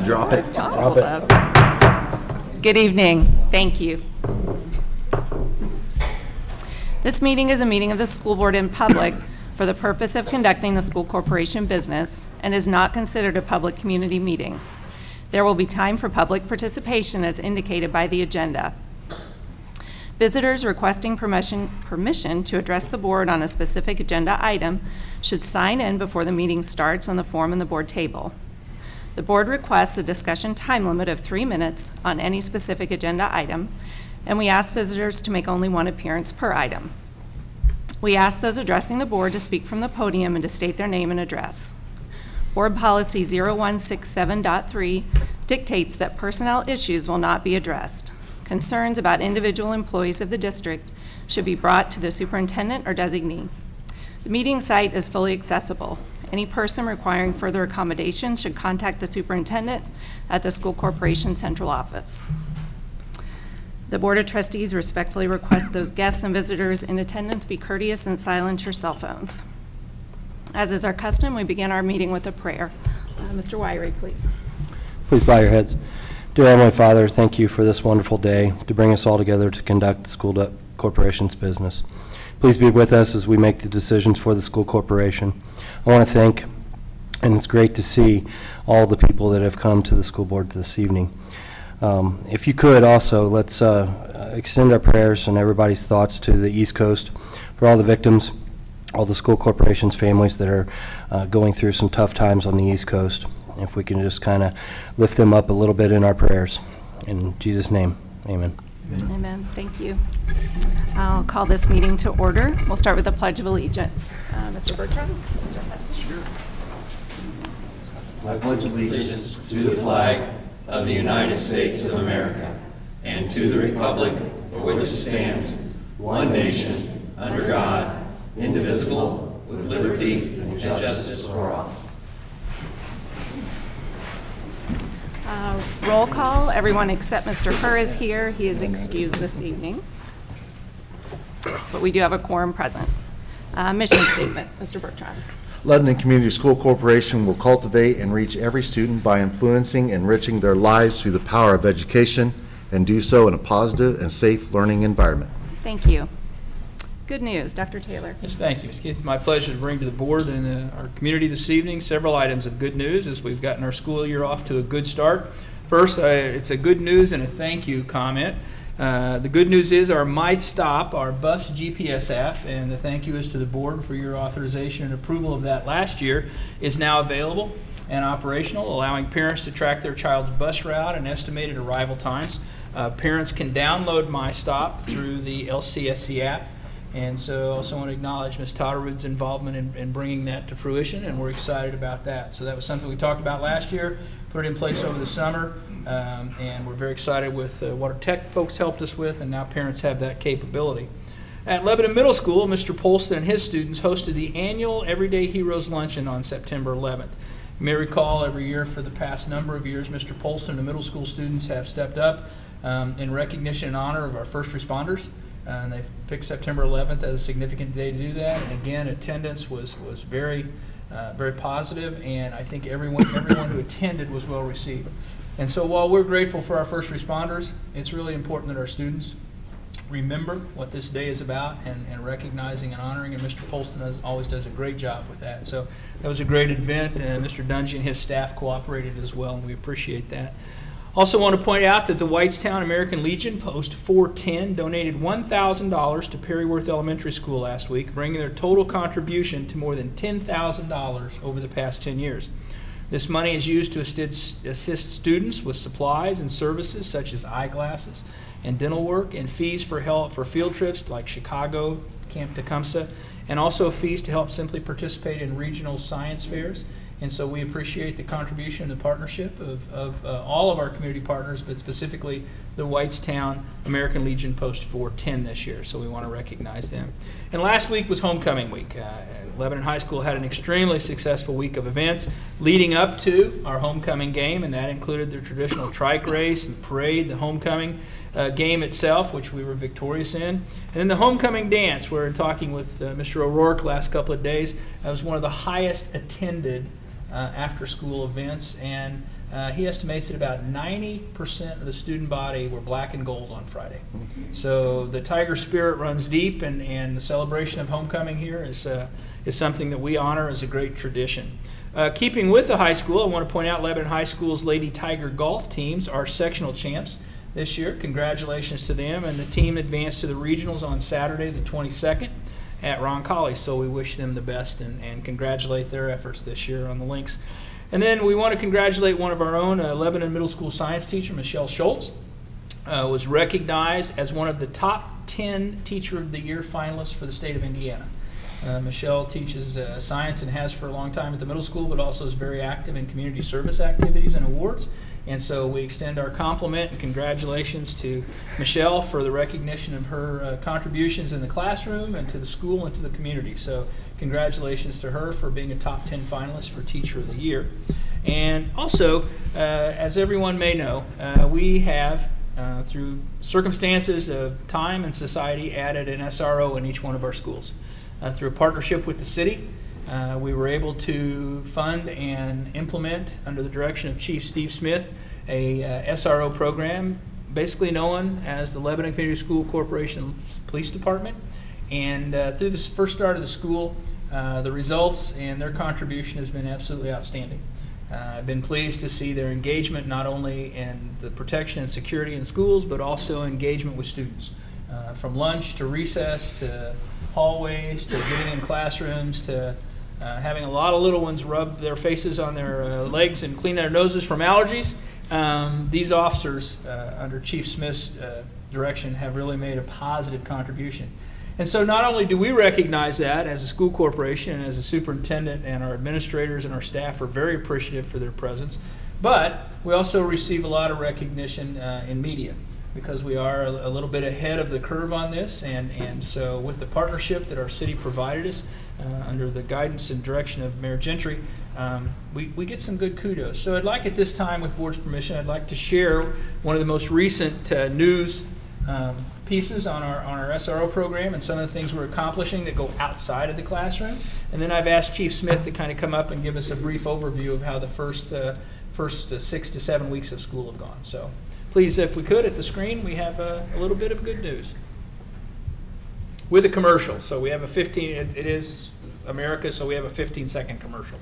Drop it. Drop it. Good evening. Thank you. This meeting is a meeting of the school board in public for the purpose of conducting the school corporation business and is not considered a public community meeting. There will be time for public participation as indicated by the agenda. Visitors requesting permission to address the board on a specific agenda item should sign in before the meeting starts on the form in the board table. The board requests a discussion time limit of 3 minutes on any specific agenda item, and we ask visitors to make only one appearance per item. We ask those addressing the board to speak from the podium and to state their name and address. Board Policy 0167.3 dictates that personnel issues will not be addressed. Concerns about individual employees of the district should be brought to the superintendent or designee. The meeting site is fully accessible. Any person requiring further accommodations should contact the superintendent at the school corporation central office. The Board of Trustees respectfully request those guests and visitors in attendance be courteous and silence your cell phones. As is our custom, we begin our meeting with a prayer. Mr. Wyrie, please. Please bow your heads. Dear Heavenly Father, thank you for this wonderful day to bring us all together to conduct the school corporation's business. Please be with us as we make the decisions for the school corporation. I want to thank, and it's great to see all the people that have come to the school board this evening. If you could also, let's extend our prayers and everybody's thoughts to the East Coast for all the victims, all the school corporation's families that are going through some tough times on the East Coast. If we can just kind of lift them up a little bit in our prayers. In Jesus' name, amen. Amen. Thank you. I'll call this meeting to order. We'll start with the Pledge of Allegiance. Mr. Bertrand? Sure. I pledge allegiance to the flag of the United States of America and to the republic for which it stands, one nation, under God, indivisible, with liberty and justice for all. Roll call. Everyone except Mr. Kerr is here. He is excused this evening. But we do have a quorum present. Mission statement, Mr. Bertrand. Lebanon Community School Corporation will cultivate and reach every student by influencing and enriching their lives through the power of education and do so in a positive and safe learning environment. Thank you. Good news, Dr. Taylor. Yes, thank you. It's my pleasure to bring to the board and our community this evening several items of good news as we've gotten our school year off to a good start. First, it's a good news and a thank you comment. The good news is our MyStop, our bus GPS app, and the thank you is to the board for your authorization and approval of that last year, is now available and operational, allowing parents to track their child's bus route and estimated arrival times. Parents can download MyStop through the LCSC app. And so I also want to acknowledge Ms. Totterwood's involvement in bringing that to fruition, and we're excited about that. So that was something we talked about last year, put it in place over the summer, and we're very excited with what our tech folks helped us with, and now parents have that capability. At Lebanon Middle School, Mr. Polston and his students hosted the annual Everyday Heroes Luncheon on September 11th. You may recall every year for the past number of years, Mr. Polston and the middle school students have stepped up in recognition and honor of our first responders. And they've picked September 11th as a significant day to do that. And again, attendance was very positive, and I think everyone who attended was well received. And so while we're grateful for our first responders, it's really important that our students remember what this day is about and recognizing and honoring, and Mr. Polston always does a great job with that. So that was a great event, and Mr. Dungy and his staff cooperated as well, and we appreciate that. Also want to point out that the Whitestown American Legion Post 410 donated $1,000 to Perryworth Elementary School last week, bringing their total contribution to more than $10,000 over the past 10 years. This money is used to assist students with supplies and services such as eyeglasses and dental work, and fees for field trips like Chicago, Camp Tecumseh, and also fees to help simply participate in regional science fairs. And so we appreciate the contribution and the partnership of all of our community partners, but specifically the Whitestown American Legion Post 410 this year. So we want to recognize them. And last week was homecoming week. Lebanon High School had an extremely successful week of events leading up to our homecoming game, and that included the traditional trike race, the parade, the homecoming game itself, which we were victorious in, and then the homecoming dance. We're talking with Mr. O'Rourke last couple of days. That was one of the highest attended after-school events, and he estimates that about 90% of the student body were black and gold on Friday. So the Tiger spirit runs deep, and the celebration of homecoming here is something that we honor as a great tradition. Keeping with the high school, I want to point out Lebanon High School's Lady Tiger golf teams are sectional champs this year. Congratulations to them, and the team advanced to the regionals on Saturday the 22nd at Roncalli, so we wish them the best and congratulate their efforts this year on the links. And then we want to congratulate one of our own, Lebanon Middle School science teacher, Michelle Schultz, was recognized as one of the top 10 Teacher of the Year finalists for the state of Indiana. Michelle teaches science and has for a long time at the middle school, but also is very active in community service activities and awards. And so we extend our compliment and congratulations to Michelle for the recognition of her contributions in the classroom and to the school and to the community. So congratulations to her for being a top 10 finalist for Teacher of the Year. And also, as everyone may know, we have, through circumstances of time and society, added an SRO in each one of our schools. Through a partnership with the city, we were able to fund and implement, under the direction of Chief Steve Smith, a SRO program, basically known as the Lebanon Community School Corporation Police Department. And through this first start of the school, the results and their contribution has been absolutely outstanding. I've been pleased to see their engagement not only in the protection and security in schools, but also engagement with students. From lunch to recess to hallways to getting in classrooms to having a lot of little ones rub their faces on their legs and clean their noses from allergies. These officers, under Chief Smith's direction, have really made a positive contribution. And so not only do we recognize that as a school corporation and as a superintendent, and our administrators and our staff are very appreciative for their presence, but we also receive a lot of recognition in media, because we are a little bit ahead of the curve on this, and so with the partnership that our city provided us under the guidance and direction of Mayor Gentry, we get some good kudos. So I'd like, at this time, with board's permission, I'd like to share one of the most recent news pieces on our SRO program and some of the things we're accomplishing that go outside of the classroom. And then I've asked Chief Smith to kind of come up and give us a brief overview of how the first 6 to 7 weeks of school have gone. So please, if we could, at the screen, we have a little bit of good news with a commercial. So we have a 15, it is America, so we have a 15-second commercial.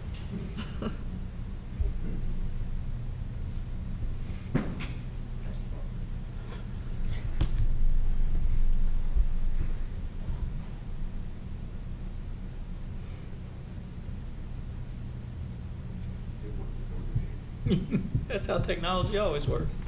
That's how technology always works.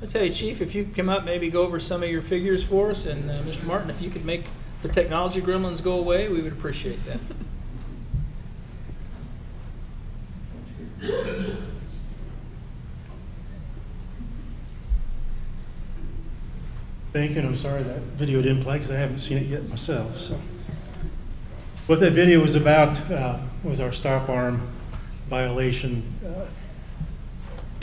I'll tell you, Chief, if you could come up, maybe go over some of your figures for us, and Mr. Martin, if you could make the technology gremlins go away, we would appreciate that. Thank you, and I'm sorry that video didn't play because I haven't seen it yet myself. So, what that video was about was our stop arm violation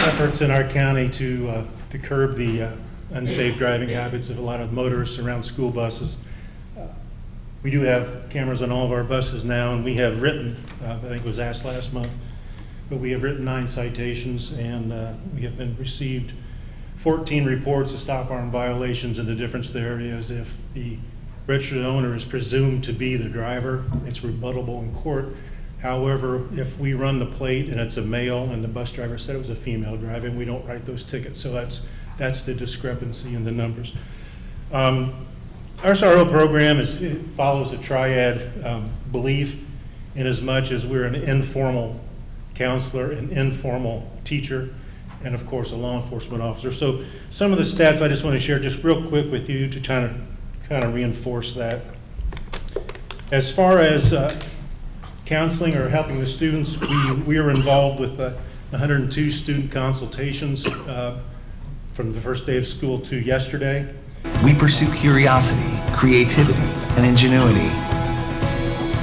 efforts in our county to curb the unsafe driving habits of a lot of motorists around school buses. We do have cameras on all of our buses now, and we have written, I think it was asked last month, but we have written 9 citations, and we have received 14 reports of stop arm violations, and the difference there is if the registered owner is presumed to be the driver, it's rebuttable in court. However, if we run the plate and it's a male and the bus driver said it was a female driving, we don't write those tickets. So that's the discrepancy in the numbers. Our SRO program follows a triad belief, in as much as we're an informal counselor, an informal teacher, and of course a law enforcement officer. So some of the stats I just want to share just real quick with you to kind of reinforce that. As far as counseling or helping the students, we are involved with 102 student consultations from the first day of school to yesterday. We pursue curiosity, creativity, and ingenuity.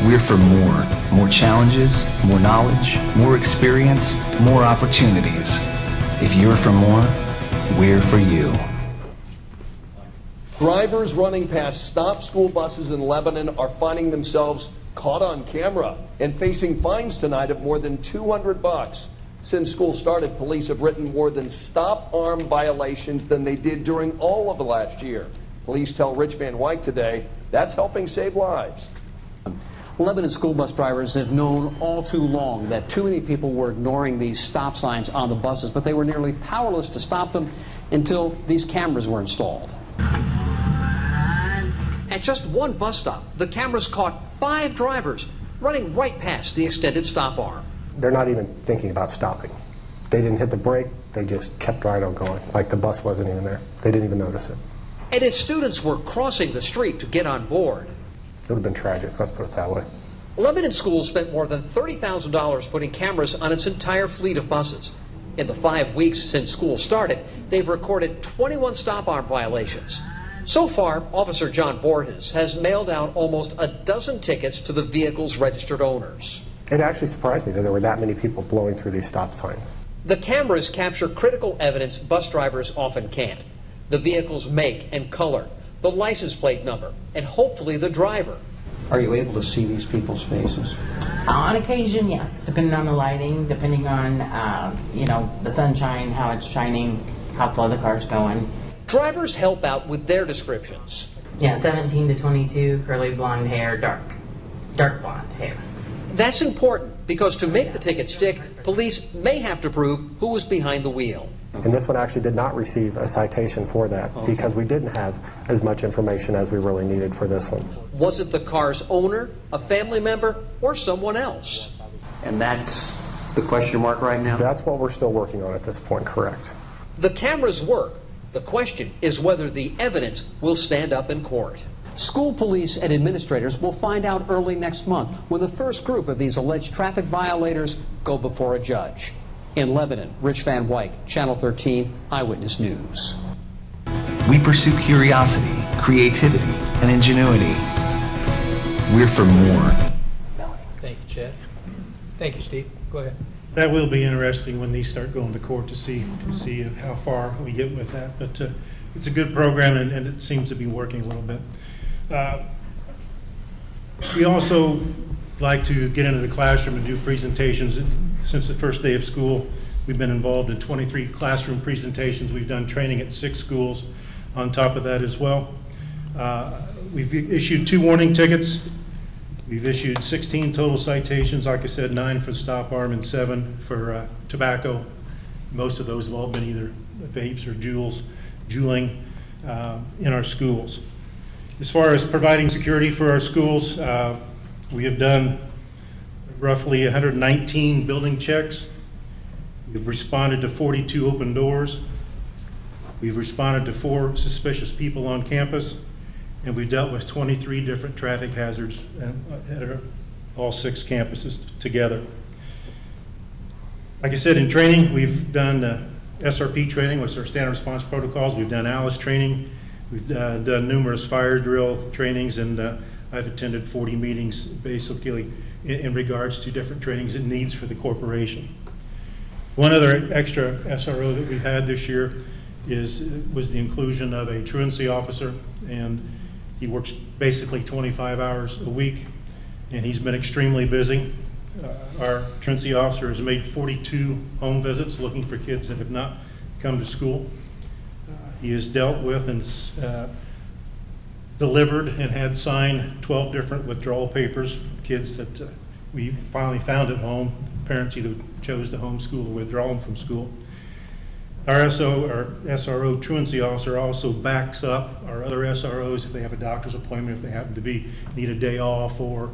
We're for more challenges, more knowledge, more experience, more opportunities. If you're for more, we're for you. Drivers running past stop school buses in Lebanon are finding themselves caught on camera and facing fines tonight of more than $200. Since school started, police have written more than stop arm violations than they did during all of the last year. Police tell Rich Van Wyk today that's helping save lives. Lebanon school bus drivers have known all too long that too many people were ignoring these stop signs on the buses, but they were nearly powerless to stop them until these cameras were installed. At just one bus stop, the cameras caught 5 drivers running right past the extended stop arm. They're not even thinking about stopping. They didn't hit the brake, they just kept right on going, like the bus wasn't even there. They didn't even notice it. And as students were crossing the street to get on board, It would have been tragic, let's put it that way. Lebanon schools spent more than $30,000 putting cameras on its entire fleet of buses. In the 5 weeks since school started, they've recorded 21 stop arm violations. So far, Officer John Voorhees has mailed out almost a dozen tickets to the vehicle's registered owners. It actually surprised me that there were that many people blowing through these stop signs. The cameras capture critical evidence bus drivers often can't. The vehicle's make and color, the license plate number, and hopefully the driver. Are you able to see these people's faces? On occasion, yes, depending on the lighting, depending on, the sunshine, how it's shining, how slow the car's going. Drivers help out with their descriptions. Yeah, 17 to 22, curly blonde hair, dark blonde hair. That's important because to make the ticket stick, police may have to prove who was behind the wheel. And this one actually did not receive a citation for that because we didn't have as much information as we really needed for this one. Was it the car's owner, a family member, or someone else? And that's the question mark right now? That's what we're still working on at this point, correct. The cameras work. The question is whether the evidence will stand up in court. School police and administrators will find out early next month when the first group of these alleged traffic violators go before a judge. In Lebanon, Rich Van Wyk, Channel 13, Eyewitness News. We pursue curiosity, creativity, and ingenuity. We're for more. Thank you, Chad. Thank you, Steve. Go ahead. That will be interesting when these start going to court to see how far we get with that. But it's a good program, and it seems to be working a little bit. We also like to get into the classroom and do presentations. Since the first day of school, we've been involved in 23 classroom presentations. We've done training at 6 schools on top of that as well. We've issued 2 warning tickets. We've issued 16 total citations, like I said, 9 for the stop arm and 7 for tobacco. Most of those have all been either vapes or juuling in our schools. As far as providing security for our schools, we have done roughly 119 building checks. We've responded to 42 open doors. We've responded to 4 suspicious people on campus. And we've dealt with 23 different traffic hazards at all 6 campuses together. Like I said, in training, we've done SRP training, which is our standard response protocols. We've done ALICE training. We've done numerous fire drill trainings, and I've attended 40 meetings basically in regards to different trainings and needs for the corporation. One other extra SRO that we've had this year was the inclusion of a truancy officer, and he works basically 25 hours a week, and he's been extremely busy. Our truancy officer has made 42 home visits looking for kids that have not come to school. He has dealt with and delivered and had signed 12 different withdrawal papers for kids that we finally found at home. Parents either chose to homeschool or withdraw them from school. Our SRO truancy officer also backs up our other SROs if they have a doctor's appointment, if they happen to need a day off or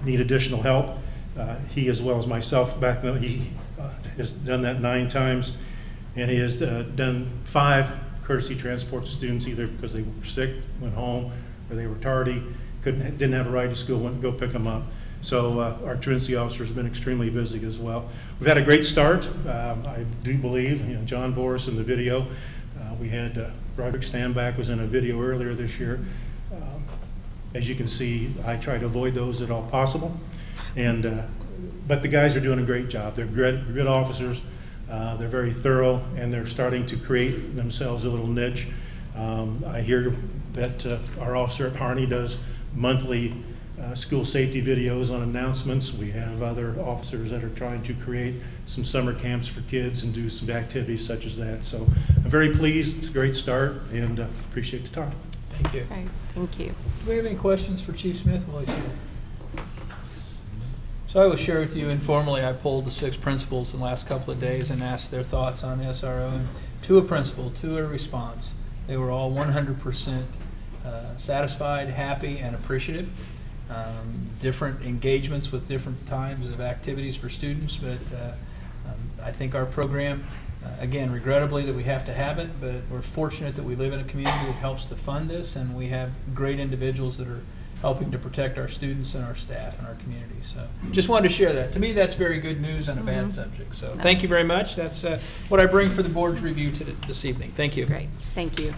need additional help. He, as well as myself, back then, he has done that 9 times, and he has done 5 courtesy transports to students either because they were sick, went home, or they were tardy, didn't have a ride to school, went to go pick them up. So our truancy officer has been extremely busy as well. We've had a great start. I do believe, John Voris in the video. We had Roderick Stanback was in a video earlier this year. As you can see, I try to avoid those at all possible. And, but the guys are doing a great job. They're good officers. They're very thorough, and they're starting to create themselves a little niche. I hear that our officer at Harney does monthly school safety videos on announcements. We have other officers that are trying to create some summer camps for kids and do some activities such as that. So I'm very pleased. It's a great start, and appreciate the time. Thank you. Great, thank you. Do we have any questions for Chief Smith while he's here? So I will share with you informally, I polled the 6 principals in the last couple of days and asked their thoughts on the SRO, and to a principal, to a response, they were all 100% satisfied, happy, and appreciative. Different engagements with different times of activities for students, but I think our program, again, regrettably that we have to have it, but we're fortunate that we live in a community that helps to fund this, and we have great individuals that are helping to protect our students and our staff and our community. So just wanted to share that. To me, that's very good news on a bad subject. So thank you very much. That's what I bring for the board's review this evening. Thank you. Great, thank you.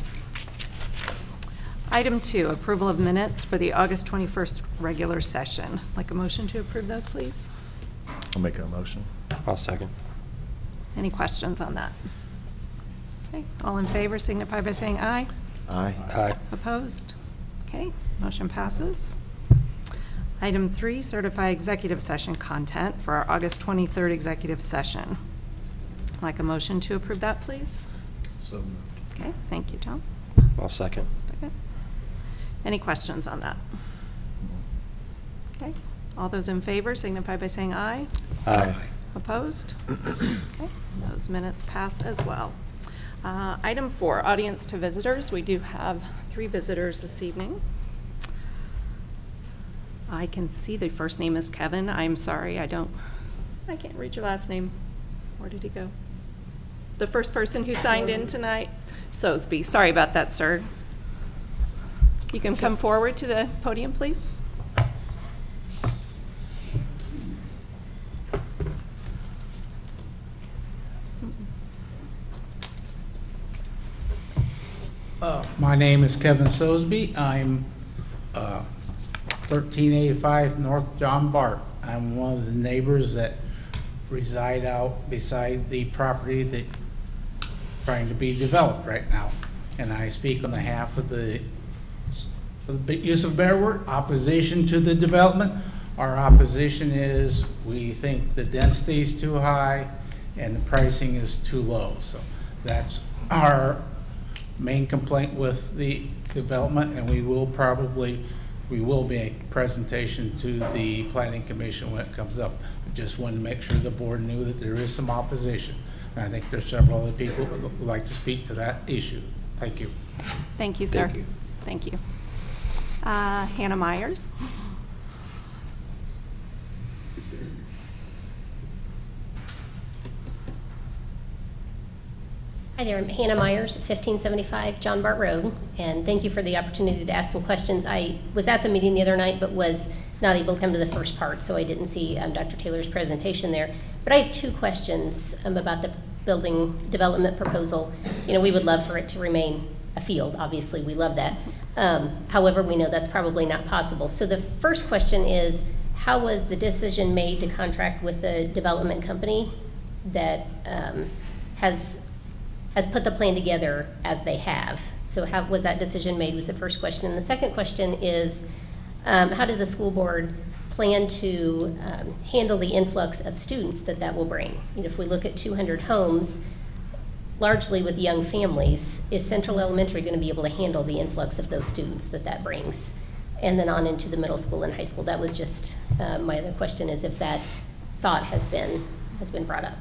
Item 2, approval of minutes for the August 21st regular session. Like a motion to approve those, please? I'll make a motion. I'll second. Any questions on that? Okay, all in favor signify by saying aye. Aye. Aye. Opposed? Okay, motion passes. Item 3, certify executive session content for our August 23rd executive session. Like a motion to approve that, please? So moved. Okay, thank you, Tom. I'll second. Okay. Any questions on that? Okay, all those in favor signify by saying aye. Aye. Opposed? Okay, those minutes pass as well. Item 4, audience to visitors. We do have 3 visitors this evening. I can see the first name is Kevin. I'm sorry, I can't read your last name. Where did he go? The first person who signed in tonight? Sosby. Sorry about that, sir. You can come forward to the podium, please. My name is Kevin Sosby. I'm 1385 North John Bart. I'm one of the neighbors that reside out beside the property that's trying to be developed right now. And I speak on behalf of the use of a better word, opposition to the development. Our opposition is we think the density is too high and the pricing is too low. So that's our main complaint with the development, and we will make a presentation to the Planning Commission when it comes up. I just wanted to make sure the board knew that there is some opposition. And I think there's several other people who would like to speak to that issue. Thank you. Thank you, sir. Thank you. Thank you. Hannah Myers. Hi there, I'm Hannah Myers, 1575 John Bart Road, and thank you for the opportunity to ask some questions. I was at the meeting the other night, but was not able to come to the first part, so I didn't see Dr. Taylor's presentation there. But I have 2 questions about the building development proposal. You know, we would love for it to remain a field. Obviously, we love that. However, we know that's probably not possible. So the first question is, how was the decision made to contract with a development company that has put the plan together as they have? So how was that decision made was the first question. And the second question is, how does the school board plan to handle the influx of students that will bring? You know, if we look at 200 homes, largely with young families, is Central Elementary going to be able to handle the influx of those students that brings? And then on into the middle school and high school. That was just my other question, is if that thought has been brought up.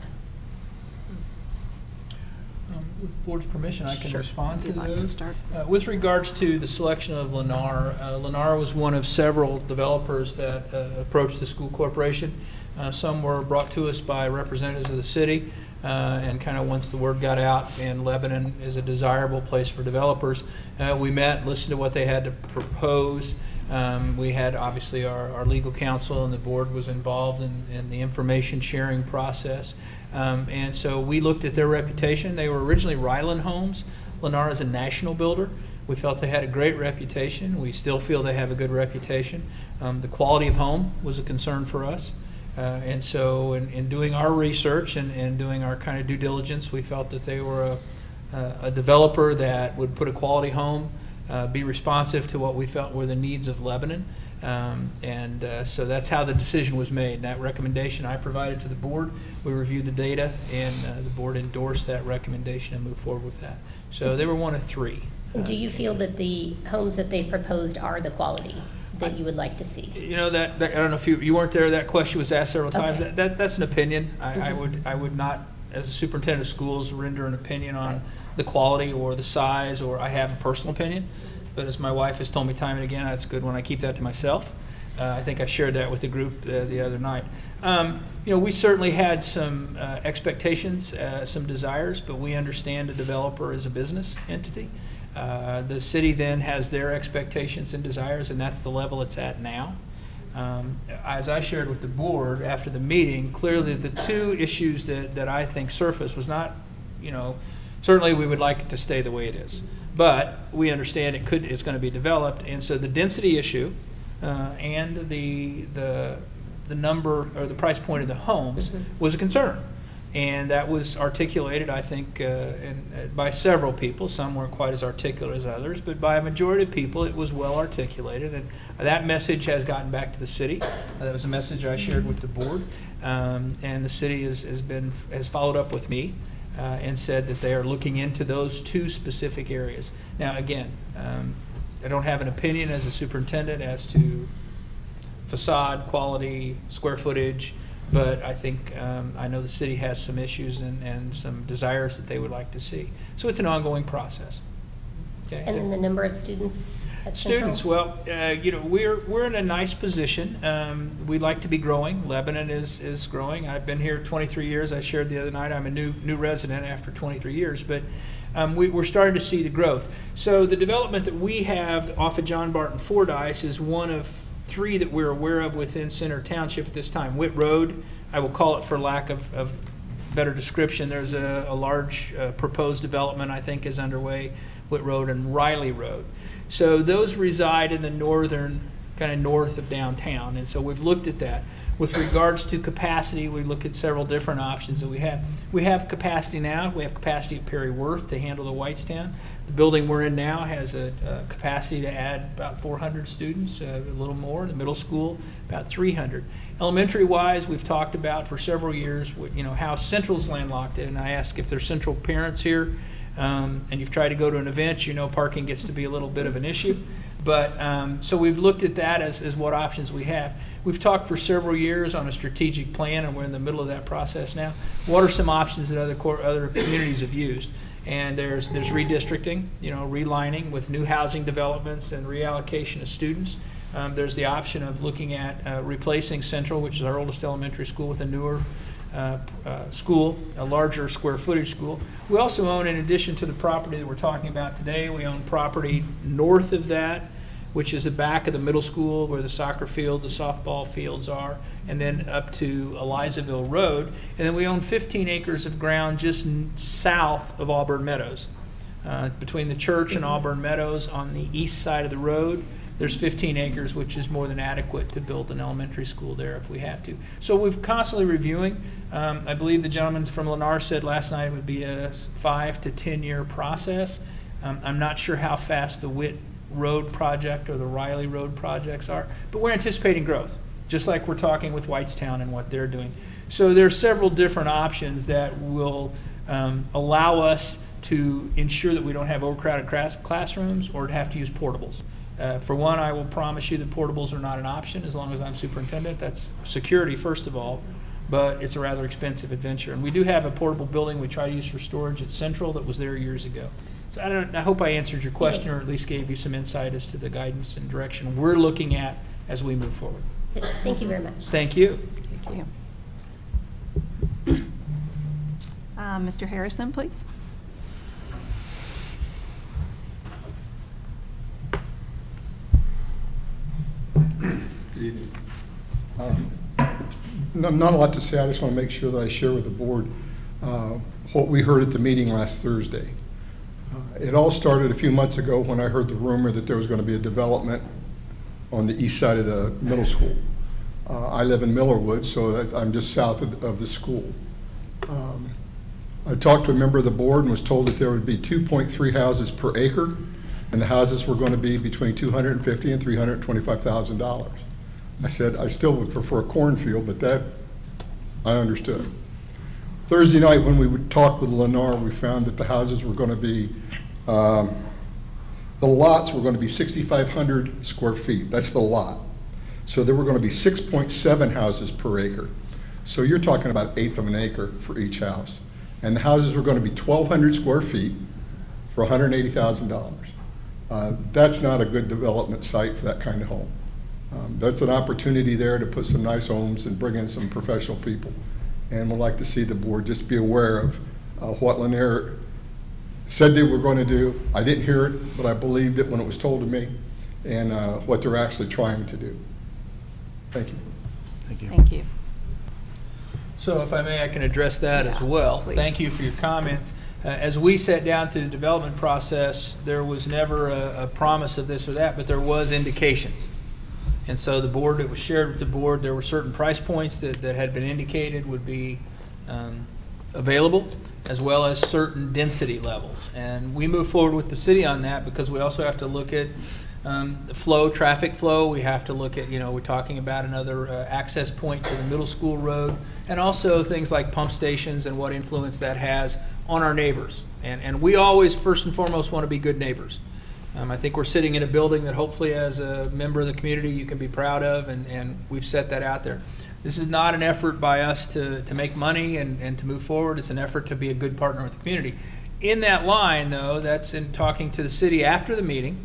With board's permission, I can respond to You'd those. like to start? With regards to the selection of Lennar, Lennar was one of several developers that approached the school corporation. Some were brought to us by representatives of the city, and kind of once the word got out, and Lebanon is a desirable place for developers, we met, listened to what they had to propose. We had obviously our legal counsel, and the board was involved in the information sharing process. And so we looked at their reputation. They were originally Ryland Homes. Lennar is a national builder. We felt they had a great reputation. We still feel they have a good reputation. The quality of home was a concern for us. And so in doing our research and doing our kind of due diligence, we felt that they were a developer that would put a quality home, be responsive to what we felt were the needs of Lebanon. So that's how the decision was made. That recommendation I provided to the board, we reviewed the data, and the board endorsed that recommendation and moved forward with that. So they were one of three. Do you feel that the homes that they've proposed are the quality that you would like to see? You know, that I don't know if you weren't there. That question was asked several times. Okay. That's an opinion. I would not, as a superintendent of schools, render an opinion on the quality or the size, or I have a personal opinion. But as my wife has told me time and again, that's good when I keep that to myself. I think I shared that with the group the other night. We certainly had some expectations, some desires, but we understand a developer is a business entity. The city then has their expectations and desires, and that's the level it's at now. As I shared with the board after the meeting, clearly the two issues that I think surfaced was not, certainly we would like it to stay the way it is. But we understand it's going to be developed, and so the density issue and the number or the price point of the homes was a concern, and that was articulated, I think, by several people. Some weren't quite as articulate as others, but by a majority of people, it was well articulated, and that message has gotten back to the city. That was a message I shared with the board, and the city has followed up with me. And said that they are looking into those two specific areas. Now, again, I don't have an opinion as a superintendent as to facade, quality, square footage, but I think I know the city has some issues and some desires that they would like to see. So it's an ongoing process. Okay. And then the number of students at Central? Students, well, we're in a nice position. We'd like to be growing. Lebanon is growing. I've been here 23 years. I shared the other night I'm a new resident after 23 years, but we're starting to see the growth. So the development that we have off of John Barton Fordyce is one of three that we're aware of within Center Township at this time. Witt Road, I will call it for lack of better description. There's a large proposed development I think is underway, Witt Road and Riley Road. So those reside in the northern, kind of north of downtown, and so we've looked at that. With regards to capacity, we look at several different options that we have. We have capacity now. We have capacity at Perry Worth to handle the Whitestown. The building we're in now has a capacity to add about 400 students, a little more. The middle school, about 300. Elementary-wise, we've talked about for several years, how Central's landlocked, and I ask if there's Central parents here. And you've tried to go to an event, parking gets to be a little bit of an issue. But so we've looked at that as what options we have. We've talked for several years on a strategic plan, and we're in the middle of that process now. What are some options that other communities have used? And there's redistricting, relining with new housing developments and reallocation of students. There's the option of looking at replacing Central, which is our oldest elementary school, with a newer school, a larger square footage school. We also own, in addition to the property that we're talking about today, we own property north of that, which is the back of the middle school where the soccer field, the softball fields are, and then up to Elizaville Road. And then we own 15 acres of ground just south of Auburn Meadows. Between the church and Auburn Meadows on the east side of the road, there's 15 acres, which is more than adequate to build an elementary school there if we have to. So we're constantly reviewing. I believe the gentleman from Lennar said last night it would be a 5 to 10 year process. I'm not sure how fast the Witt Road project or the Riley Road projects are, but we're anticipating growth, just like we're talking with Whitestown and what they're doing. So there are several different options that will allow us to ensure that we don't have overcrowded classrooms or to have to use portables. For one, I will promise you that portables are not an option as long as I'm superintendent. That's security, first of all, but it's a rather expensive adventure. And we do have a portable building we try to use for storage at Central that was there years ago. So I hope I answered your question or at least gave you some insight as to the guidance and direction we're looking at as we move forward. Thank you very much. Thank you. Thank you. Mr. Harrison, please. Good evening. Not a lot to say. I just want to make sure that I share with the board what we heard at the meeting last Thursday. It all started a few months ago when I heard the rumor that there was going to be a development on the east side of the middle school. I live in Millerwood, so I'm just south of the school. I talked to a member of the board and was told that there would be 2.3 houses per acre, and the houses were going to be between $250,000 and $325,000. I said I still would prefer a cornfield, but that I understood. Thursday night when we would talk with Lennar, we found that the houses were going to be, the lots were going to be 6,500 square feet. That's the lot. So there were going to be 6.7 houses per acre. So you're talking about an eighth of an acre for each house. And the houses were going to be 1,200 square feet for $180,000. That's not a good development site for that kind of home. That's an opportunity there to put some nice homes and bring in some professional people. And we'd like to see the board just be aware of what Lanier said they were going to do. I didn't hear it, but I believed it when it was told to me, and what they're actually trying to do. Thank you. Thank you. Thank you. So if I may, I can address that as well. Please. Thank you for your comments. As we sat down through the development process, there was never a promise of this or that, but there was indications. And so the board, it was shared with the board, there were certain price points that had been indicated would be available, as well as certain density levels. And we move forward with the city on that because we also have to look at the flow, traffic flow. We have to look at, we're talking about another access point to the middle school road, and also things like pump stations and what influence that has on our neighbors. And we always, first and foremost, want to be good neighbors. I think we're sitting in a building that hopefully as a member of the community you can be proud of, and we've set that out there. This is not an effort by us to make money and to move forward. It's an effort to be a good partner with the community. In that line, though, that's in talking to the city after the meeting.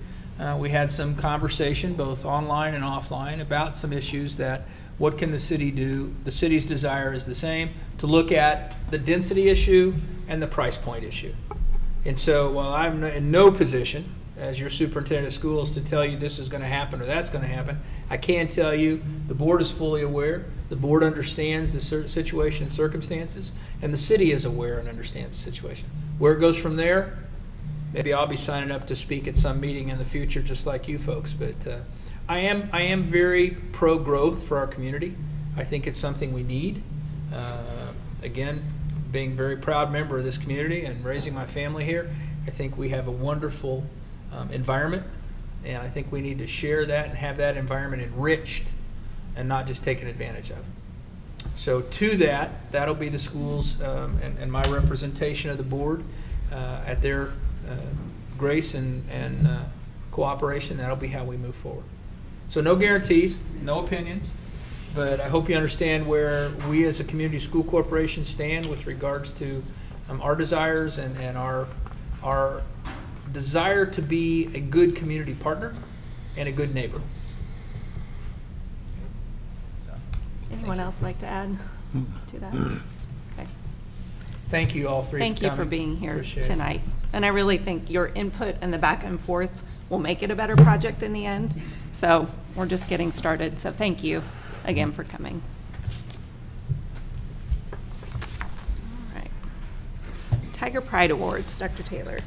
We had some conversation, both online and offline, about some issues that what can the city do? The city's desire is the same, to look at the density issue and the price point issue. And so while I'm in no position as your superintendent of schools to tell you this is going to happen or that's going to happen, I can tell you the board is fully aware. The board understands the situation and circumstances, and the city is aware and understands the situation. Where it goes from there, maybe I'll be signing up to speak at some meeting in the future, just like you folks. But I am very pro-growth for our community. I think it's something we need. Again, being a very proud member of this community and raising my family here, I think we have a wonderful environment, and I think we need to share that and have that environment enriched and not just taken advantage of. So to that, that'll be the schools and my representation of the board at their grace and cooperation. That'll be how we move forward. So no guarantees, no opinions, but I hope you understand where we as a community school corporation stand with regards to our desires and our desire to be a good community partner and a good neighbor. Anyone else like to add to that? Okay. Thank you all three. Thank you for being here tonight. And I really think your input and the back and forth will make it a better project in the end. So we're just getting started. So thank you again for coming. All right. Tiger Pride Awards, Dr. Taylor.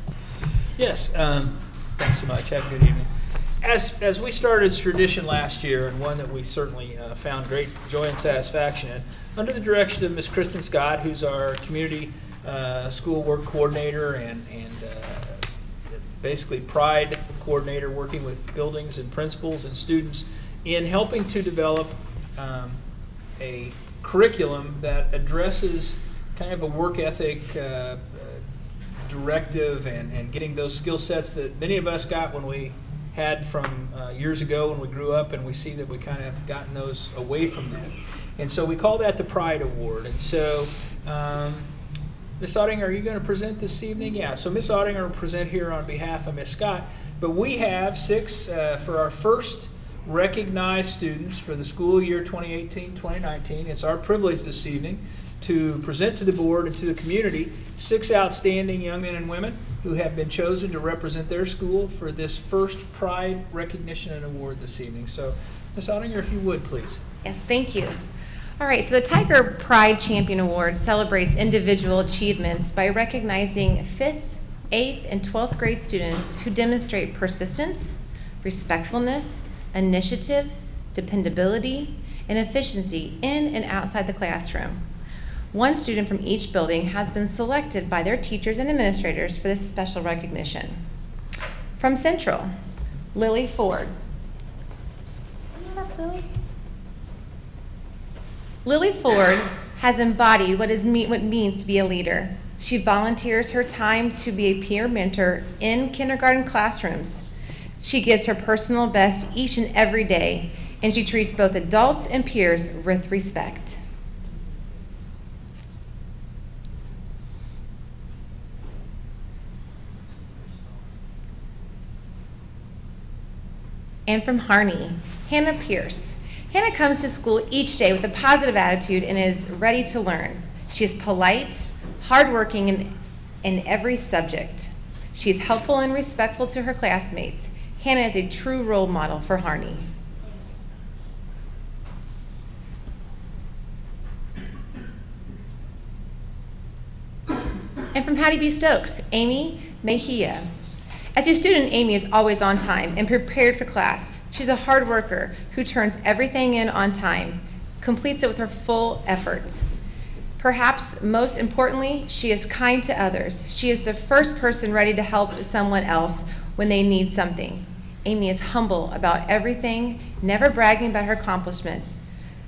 Yes, thanks so much. Have a good evening. As we started this tradition last year, and one that we certainly found great joy and satisfaction in, under the direction of Ms. Kristen Scott, who's our community school work coordinator and basically Pride coordinator, working with buildings and principals and students in helping to develop a curriculum that addresses kind of a work ethic directive and getting those skill sets that many of us got when we had from years ago when we grew up, and we see that we kind of gotten those away from that. And so we call that the Pride Award. And so Ms. Ottinger, are you going to present this evening? Yeah, so Ms. Ottinger will present here on behalf of Ms. Scott. But we have 6 for our first recognized students for the school year 2018-2019. It's our privilege this evening to present to the board and to the community 6 outstanding young men and women who have been chosen to represent their school for this first Pride Recognition and Award this evening. So, Ms. Ottinger, if you would, please. Yes, thank you. All right, so the Tiger Pride Champion Award celebrates individual achievements by recognizing 5th 8th and 12th grade students who demonstrate persistence, respectfulness, initiative, dependability, and efficiency in and outside the classroom. One student from each building has been selected by their teachers and administrators for this special recognition. From Central, Lily Ford. Lily Ford has embodied what it means to be a leader. She volunteers her time to be a peer mentor in kindergarten classrooms. She gives her personal best each and every day, and she treats both adults and peers with respect. And from Harney, Hannah Pierce. Hannah comes to school each day with a positive attitude and is ready to learn. She is polite, hardworking in every subject. She is helpful and respectful to her classmates. Hannah is a true role model for Harney. And from Hattie B. Stokes, Amy Mejia. As a student, Amy is always on time and prepared for class. She's a hard worker who turns everything in on time, completes it with her full efforts. Perhaps most importantly, she is kind to others. She is the first person ready to help someone else when they need something. Amy is humble about everything, never bragging about her accomplishments,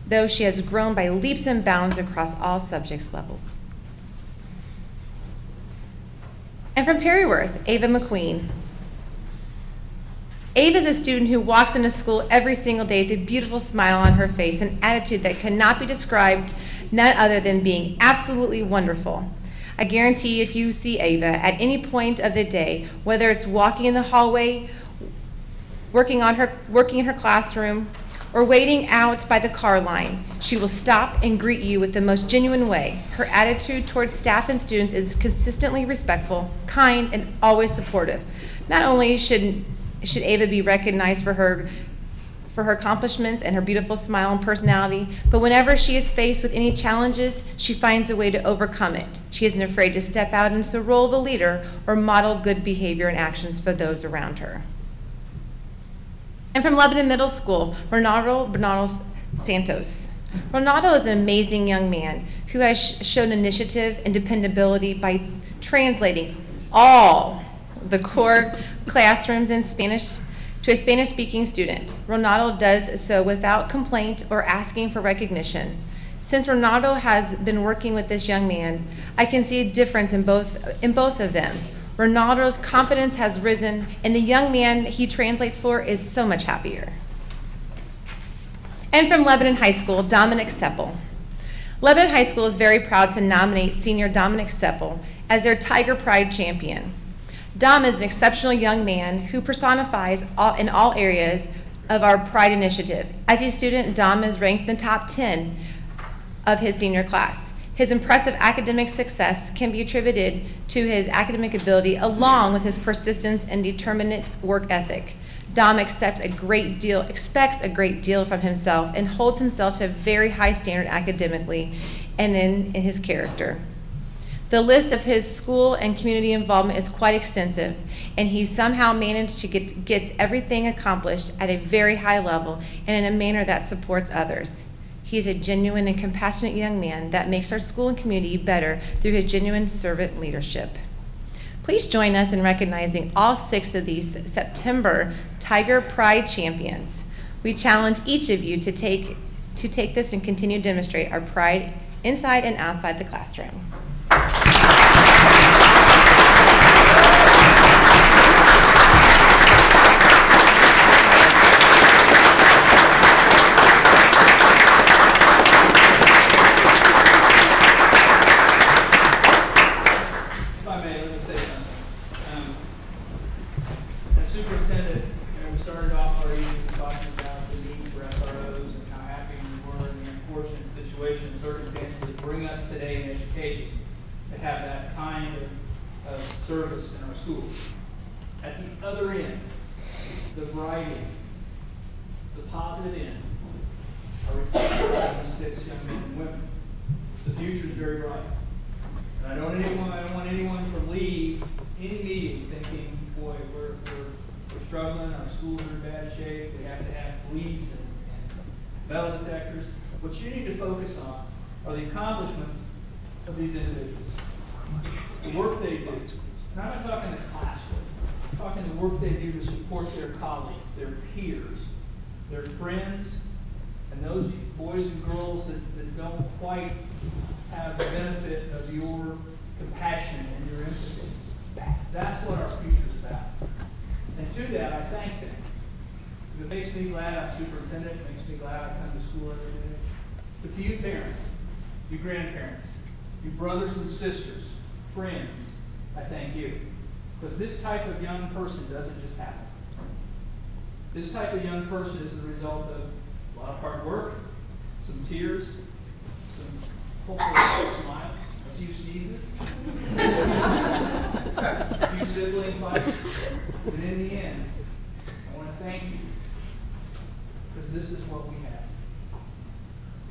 though she has grown by leaps and bounds across all subject levels. And from Perryworth, Ava McQueen. Ava is a student who walks into school every single day with a beautiful smile on her face, an attitude that cannot be described none other than being absolutely wonderful. I guarantee if you see Ava at any point of the day, whether it's walking in the hallway, working in her classroom, or waiting out by the car line, she will stop and greet you with the most genuine way. Her attitude towards staff and students is consistently respectful, kind, and always supportive. Not only should Ava be recognized for her accomplishments and her beautiful smile and personality, but whenever she is faced with any challenges, she finds a way to overcome it. She isn't afraid to step out into the role of a leader or model good behavior and actions for those around her. And from Lebanon Middle School, Ronaldo Bernardo Santos. Ronaldo is an amazing young man who has shown initiative and dependability by translating all the core classrooms in Spanish to a Spanish-speaking student. Ronaldo does so without complaint or asking for recognition. Since Ronaldo has been working with this young man, I can see a difference in both of them. Ronaldo's confidence has risen, and the young man he translates for is so much happier. And from Lebanon High School, Dominic Seppel. Lebanon High School is very proud to nominate senior Dominic Seppel as their Tiger Pride champion. Dom is an exceptional young man who personifies in all areas of our Pride initiative. As a student, Dom is ranked in the top 10 of his senior class. His impressive academic success can be attributed to his academic ability along with his persistence and determinate work ethic. Dom expects a great deal from himself and holds himself to a very high standard academically and in his character. The list of his school and community involvement is quite extensive, and he somehow managed to get everything accomplished at a very high level and in a manner that supports others. He is a genuine and compassionate young man that makes our school and community better through his genuine servant leadership. Please join us in recognizing all 6 of these September Tiger Pride champions. We challenge each of you to take this and continue to demonstrate our pride inside and outside the classroom. Service in our schools. At the other end, the bright end, the positive end, are reflected by these 6 young men and women. The future is very bright. And I don't want anyone to leave any meeting schools are in bad shape, they have to have police and metal detectors. What you need to focus on are the accomplishments of these individuals, the work they do. And I'm not talking the classroom, I'm talking the work they do to support their colleagues, their peers, their friends, and those boys and girls that don't quite have the benefit of your compassion and your empathy. That's what our future's about. And to that, I thank them. It makes me glad I'm superintendent. It makes me glad I come to school every day. But to you parents, you grandparents, you brothers and sisters, friends, I thank you. Because this type of young person doesn't just happen. This type of young person is the result of a lot of hard work, some tears, some hopefully smiles, a few sneezes, a few sibling fights. But in the end, I want to thank you. Because this is what we have.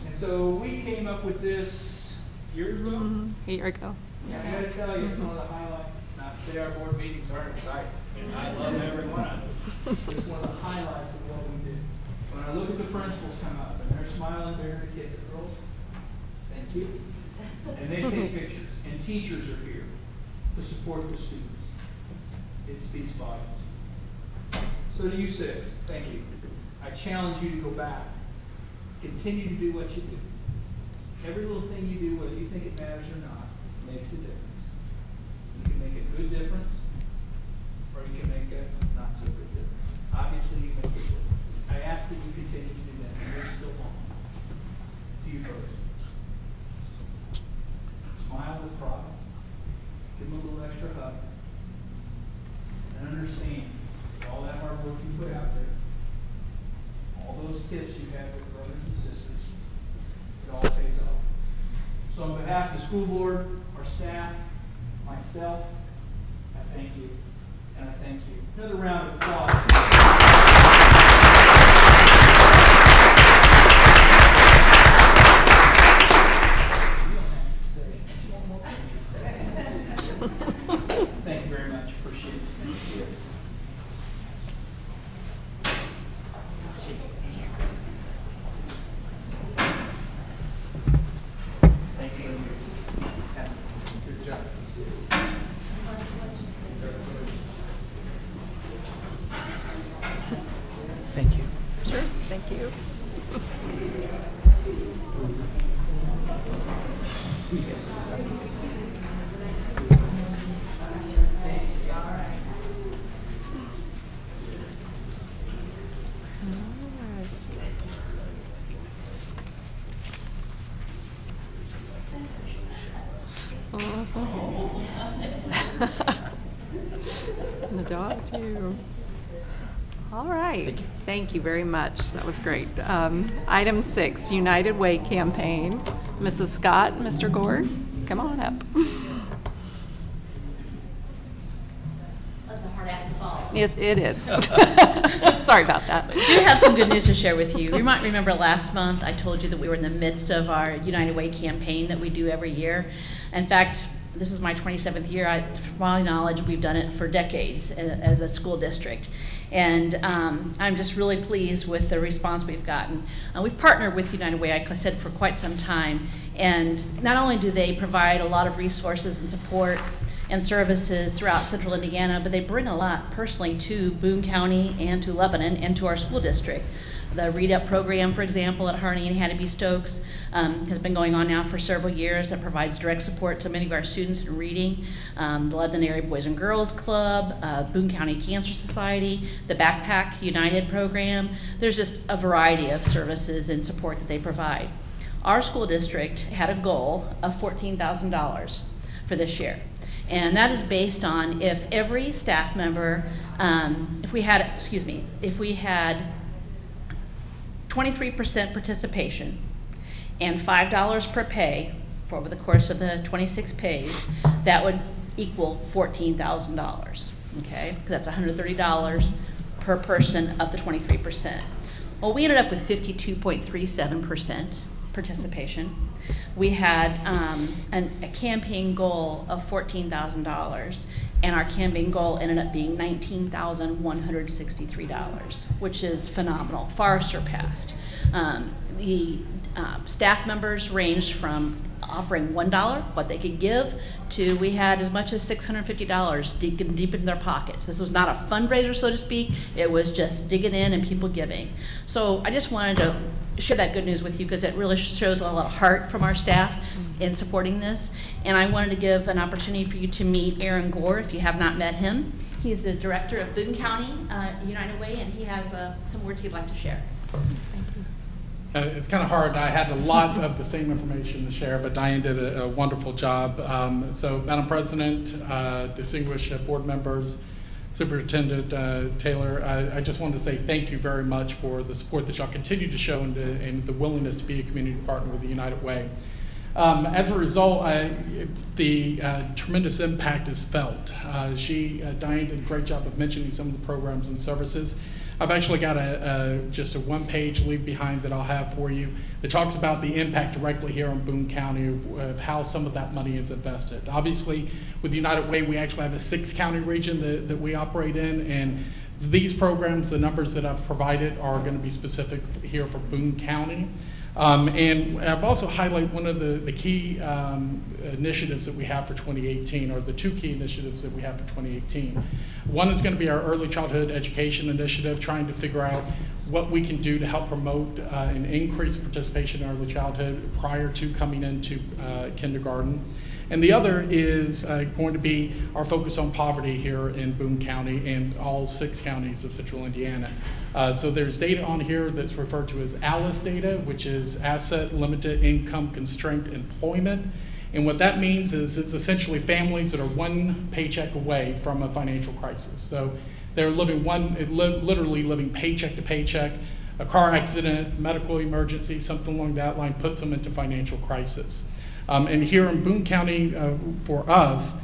And so we came up with this years ago. A year ago. Yeah, I gotta tell you, it's one of the highlights. Not to say our board meetings aren't exciting, and I love every one of them. It's one of the highlights of what we do. When I look at the principals come up and they're smiling, they're the kids and girls. Thank you. And they take pictures, and teachers are here to support the students. It speaks volumes. So to you six, thank you. I challenge you to go back. Continue to do what you do. Every little thing you do, whether you think it matters or not, makes a difference. You can make a good difference, or you can make a not so good difference. Obviously, you make good differences. I ask that you continue to do that, and there's still one. To you first. Smile with pride. Give them a little extra hug. And understand all that hard work you put out there, all those tips you had with brothers and sisters, it all pays off. So on behalf of the school board, our staff, myself, I thank you, and I thank you. Another round of applause. Thank you very much. Appreciate it. Thank you. Thank you. Good job. Thank you. Sure. Thank you. And the dog too. All right. Thank you very much. That was great. Item 6, United Way campaign. Mrs. Scott, Mr. Gord, come on up. That's a hard act to follow. Yes, it is. Sorry about that. I do have some good news to share with you. You might remember last month I told you that we were in the midst of our United Way campaign that we do every year. In fact, this is my 27th year. From my knowledge, we've done it for decades as a school district. And I'm just really pleased with the response we've gotten. We've partnered with United Way, like I said, for quite some time. And not only do they provide a lot of resources and support and services throughout central Indiana, but they bring a lot personally to Boone County and to Lebanon and to our school district. The Read Up program, for example, at Harney and Hannibal Stokes has been going on now for several years. That provides direct support to many of our students in reading. The Lebanon Area Boys and Girls Club, Boone County Cancer Society, the Backpack United program. There's just a variety of services and support that they provide. Our school district had a goal of $14,000 for this year. And that is based on if every staff member, if we had 23% participation and $5 per pay for over the course of the 26 pays, that would equal $14,000, okay? That's $130 per person of the 23%. Well, we ended up with 52.37% participation. We had a campaign goal of $14,000, and our campaign goal ended up being $19,163, which is phenomenal, far surpassed. The staff members ranged from offering $1, what they could give, to we had as much as $650 deep in their pockets. This was not a fundraiser, so to speak. It was just digging in and people giving. So I just wanted to share that good news with you because it really shows a lot of heart from our staff in supporting this. And I wanted to give an opportunity for you to meet Aaron Gore if you have not met him. He is the director of Boone County United Way, and he has some words he'd like to share. Thank you. It's kind of hard. I had a lot of the same information to share, but Diane did a wonderful job. So, Madam President, distinguished board members, Superintendent Taylor, I just wanted to say thank you very much for the support that y'all continue to show and the willingness to be a community partner with the United Way. As a result, the tremendous impact is felt. Diane did a great job of mentioning some of the programs and services. I've actually got just a one-page leave behind that I'll have for you that talks about the impact directly here in Boone County of how some of that money is invested. Obviously, with United Way, we actually have a 6-county region that we operate in, and these programs, the numbers that I've provided, are going to be specific here for Boone County. And I've also highlighted one of the key initiatives that we have for 2018, or the 2 key initiatives that we have for 2018. One is going to be our early childhood education initiative, trying to figure out what we can do to help promote and increase participation in early childhood prior to coming into kindergarten. And the other is going to be our focus on poverty here in Boone County and all 6 counties of Central Indiana. So there's data on here that's referred to as ALICE data, which is Asset Limited Income Constraint Employment. And what that means is it's essentially families that are 1 paycheck away from a financial crisis. So they're literally living paycheck to paycheck. A car accident, medical emergency, something along that line puts them into financial crisis. And here in Boone County, for us,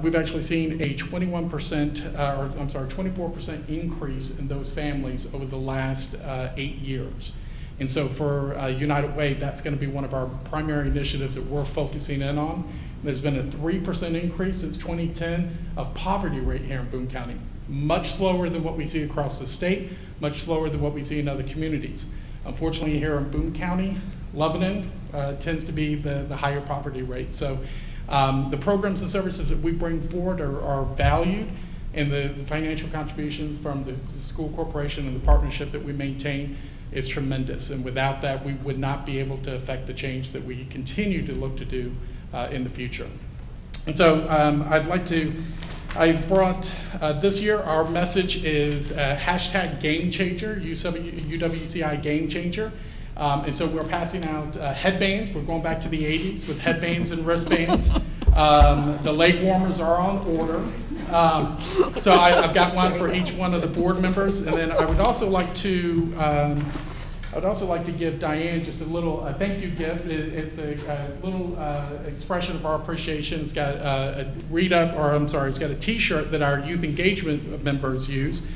we've actually seen a 24% increase in those families over the last 8 years. And so for United Way, that's going to be one of our primary initiatives that we're focusing in on. There's been a 3% increase since 2010 of poverty rate here in Boone County. Much slower than what we see across the state, much slower than what we see in other communities. Unfortunately, here in Boone County, Lebanon tends to be the higher poverty rate. So the programs and services that we bring forward are valued, and the financial contributions from the school corporation and the partnership that we maintain is tremendous. And without that, we would not be able to affect the change that we continue to look to do in the future. And so I've brought, this year, our message is hashtag Game Changer, UWCI Game Changer. And so we're passing out headbands. We're going back to the 80s with headbands and wristbands. The leg warmers are on order. So I've got one for each one of the board members. And then I would also like to give Diane just a little thank you gift. It's a little expression of our appreciation. It's got it's got a T-shirt that our youth engagement members use.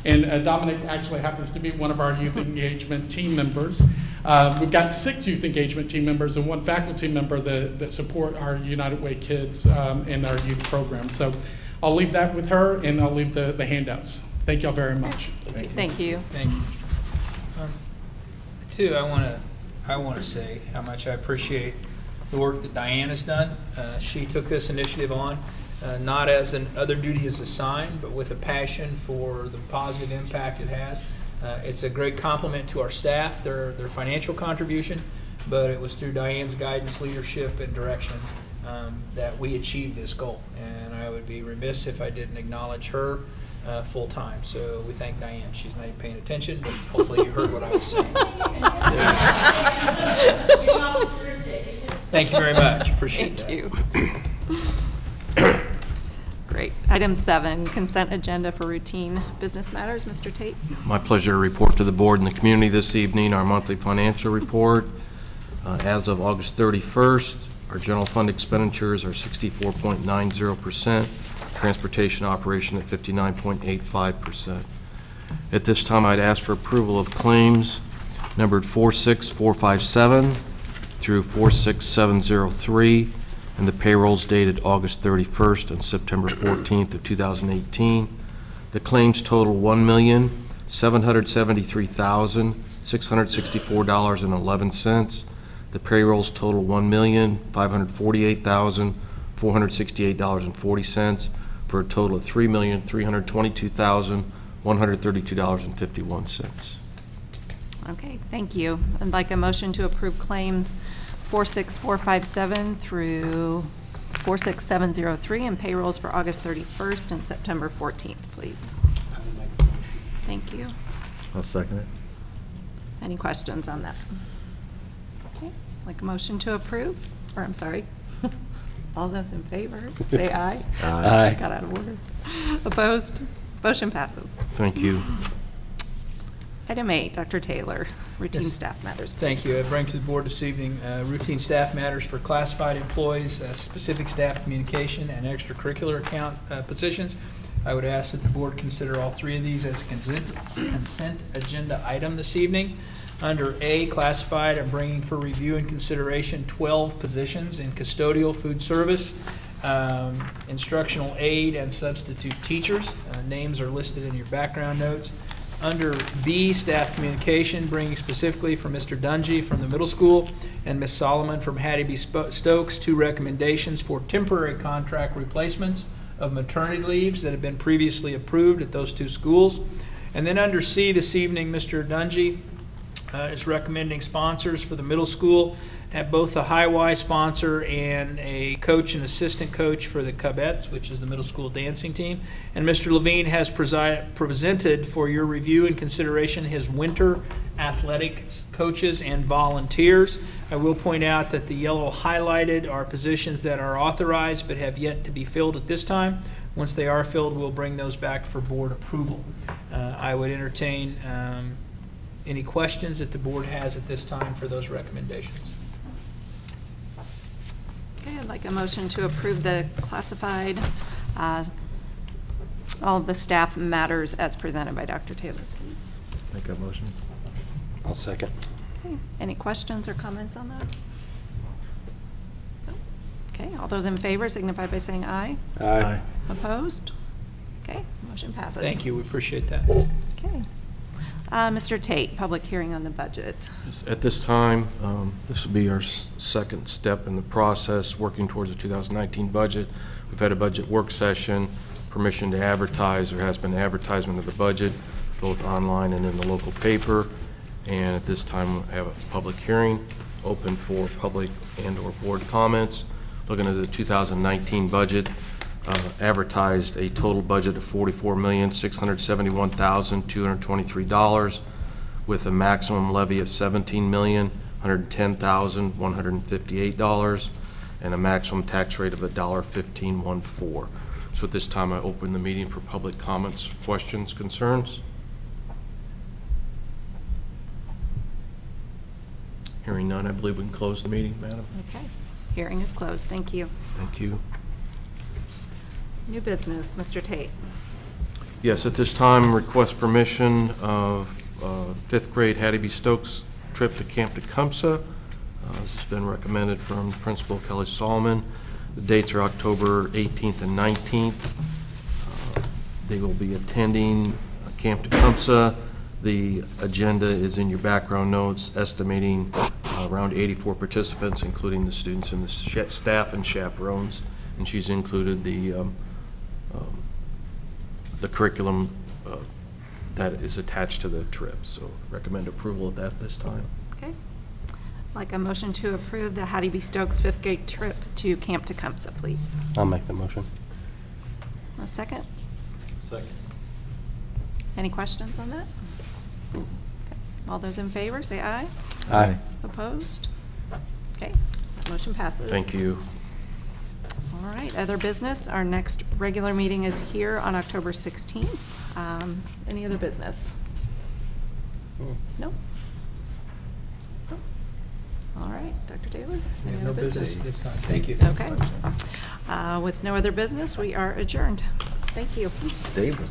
And Dominic actually happens to be one of our youth engagement team members. We've got 6 youth engagement team members and 1 faculty member that support our United Way kids in our youth program. So I'll leave that with her, and I'll leave the handouts. Thank y'all very much. Thank you. Thank you. Too, I want to say how much I appreciate the work that Diane has done. She took this initiative on, not as an other duty is assigned, but with a passion for the positive impact it has. It's a great compliment to our staff, their financial contribution, but it was through Diane's guidance, leadership, and direction that we achieved this goal. And I would be remiss if I didn't acknowledge her full time. So we thank Diane. She's not even paying attention, but hopefully you heard what I was saying. Thank you very much. Appreciate that. Thank you. Great. Item 7, consent agenda for routine business matters. Mr. Tate. My pleasure to report to the board and the community this evening our monthly financial report. As of August 31st, our general fund expenditures are 64.90%, transportation operation at 59.85%. At this time, I'd ask for approval of claims numbered 46457 through 46703, and the payrolls dated August 31st and September 14th of 2018. The claims total $1,773,664.11. The payrolls total $1,548,468.40 for a total of $3,322,132.51. Okay, thank you. I'd like a motion to approve claims 46457 through 46703 and payrolls for August 31st and September 14th, please. Thank you. I'll second it. Any questions on that? Okay, like a motion to approve, or I'm sorry, all those in favor, say aye. Aye. Got out of order. Opposed? Motion passes. Thank you. Item 8, Dr. Taylor, routine Yes. staff matters. Thank please. you. I bring to the board this evening routine staff matters for classified employees, specific staff communication, and extracurricular account positions. I would ask that the board consider all three of these as a consent agenda item this evening. Under A, classified, I'm bringing for review and consideration 12 positions in custodial food service, instructional aid, and substitute teachers. Names are listed in your background notes. Under B, staff communication, bringing specifically from Mr. Dungy from the middle school and Ms. Solomon from Hattie B. Stokes, 2 recommendations for temporary contract replacements of maternity leaves that have been previously approved at those 2 schools. And then under C this evening, Mr. Dungy is recommending sponsors for the middle school at both a high Y sponsor and a coach and assistant coach for the Cubettes, which is the middle school dancing team. And Mr. Levine has presented for your review and consideration his winter athletics coaches and volunteers. I will point out that the yellow highlighted are positions that are authorized but have yet to be filled at this time. Once they are filled, we'll bring those back for board approval. I would entertain any questions that the board has at this time for those recommendations. Okay, I'd like a motion to approve the classified, all of the staff matters as presented by Dr. Taylor, please. Make that motion. I'll second. Okay, any questions or comments on those? Okay, all those in favor signify by saying aye. Aye. Opposed? Okay, motion passes. Thank you, we appreciate that. Okay. Mr. Tate, public hearing on the budget. At this time, this will be our second step in the process, working towards the 2019 budget. We've had a budget work session, permission to advertise. There has been advertisement of the budget, both online and in the local paper. And at this time, we have a public hearing open for public and/or board comments. Looking at the 2019 budget, advertised a total budget of $44,671,223 with a maximum levy of $17,110,158 and a maximum tax rate of $1.1514. So at this time, I open the meeting for public comments, questions, concerns. Hearing none, I believe we can close the meeting, Madam. Okay, hearing is closed. Thank you. Thank you. New business, Mr. Tate. Yes, at this time, request permission of 5th grade Hattie B. Stokes trip to Camp Tecumseh. This has been recommended from Principal Kelly Solomon. The dates are October 18th and 19th. They will be attending Camp Tecumseh. The agenda is in your background notes, estimating around 84 participants, including the students and the staff and chaperones. And she's included the curriculum that is attached to the trip. So recommend approval of that this time. Okay. Like a motion to approve the Hattie B. Stokes 5th grade trip to Camp Tecumseh, please. I'll make the motion. A second? Second. Any questions on that? Okay. All those in favor, say aye. Aye. Opposed? Okay, motion passes. Thank you. All right, other business. Our next regular meeting is here on October 16th. Any other business? No? All right, Dr. Taylor? We have any no other business this time. Thank you. Okay. With no other business, we are adjourned. Thank you. David.